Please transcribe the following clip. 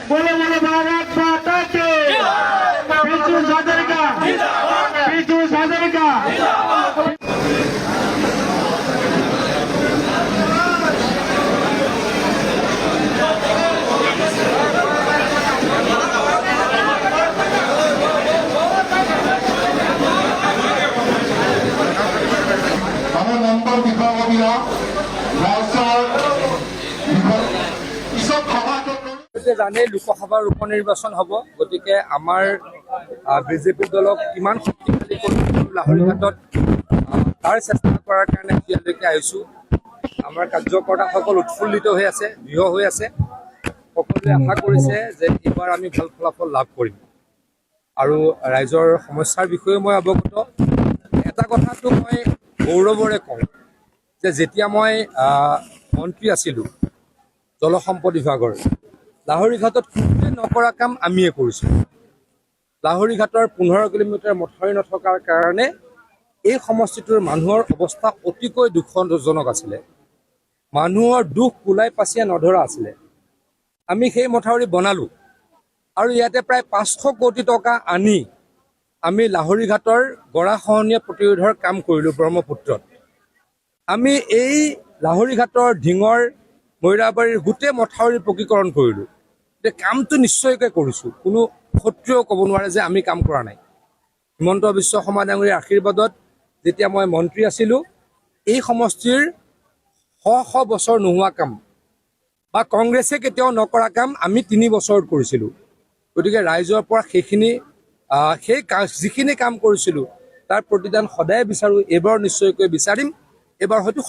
बोले बोले भारत माता के पीछू सादर का पीछू सादर का নম্বৰ বিষয়ববীয়া ৰাজ্যৰ জানে লোকসভাৰ উপ নিৰ্বাচন হ'ব গতিকে আমাৰ বিজেপি দলক কিমান শক্তিশালী কৰি লাহৰীঘাটত তাৰ চেষ্টা কৰাৰ কাৰণে এতিয়ালৈকে আহিছোঁ। আমাৰ কাৰ্যকৰ্তাসকল উৎফুল্লিত হৈ আছে, দৃঢ় হৈ আছে। সকলোৱে আশা কৰিছে যে এইবাৰ আমি ভাল ফলাফল লাভ কৰিম আৰু ৰাইজৰ সমস্যাৰ বিষয়ে মই অৱগত। এটা কথাটো মই গৌৰৱৰে কওঁ যে যেতিয়া মই মন্ত্ৰী আছিলোঁ জলসম্পদ বিভাগৰ, লাহৰীঘাটত কোনোৱে নকৰা কাম আমিয়ে কৰিছোঁ। লাহৰীঘাটৰ 15 কিলোমিটাৰ মথাউৰি নথকাৰ কাৰণে এই সমষ্টিটোৰ মানুহৰ অৱস্থা অতিকৈ দুখজনক আছিলে। মানুহৰ দুখ কোলাই পাচিয়া নধৰা আছিলে। আমি সেই মথাউৰি বনালোঁ আৰু ইয়াতে প্ৰায় 500 কোটি টকা আনি আমি লাহৰীঘাটৰ গৰাখহনীয়া প্ৰতিৰোধৰ কাম কৰিলোঁ ব্ৰহ্মপুত্ৰত। আমি এই লাহৰীঘাটৰ ঢিঙৰ মৈৰাবাৰীৰ গোটেই মথাউৰি পকীকৰণ কৰিলোঁ। কামটো নিশ্চয়কৈ কৰিছোঁ, কোনো শত্ৰুৱেও ক'ব নোৱাৰে যে আমি কাম কৰা নাই। হিমন্ত বিশ্ব শৰ্মা ডাঙৰীৰ আশীৰ্বাদত যেতিয়া মই মন্ত্ৰী আছিলোঁ এই সমষ্টিৰ শ বছৰ নোহোৱা কাম বা কংগ্ৰেছে কেতিয়াও নকৰা কাম আমি 3 বছৰত কৰিছিলোঁ। গতিকে ৰাইজৰ পৰা যিখিনি কাম কৰিছিলোঁ তাৰ প্ৰতিদান সদায় বিচাৰোঁ। এইবাৰ নিশ্চয়কৈ বিচাৰিম। এইবাৰ হয়তো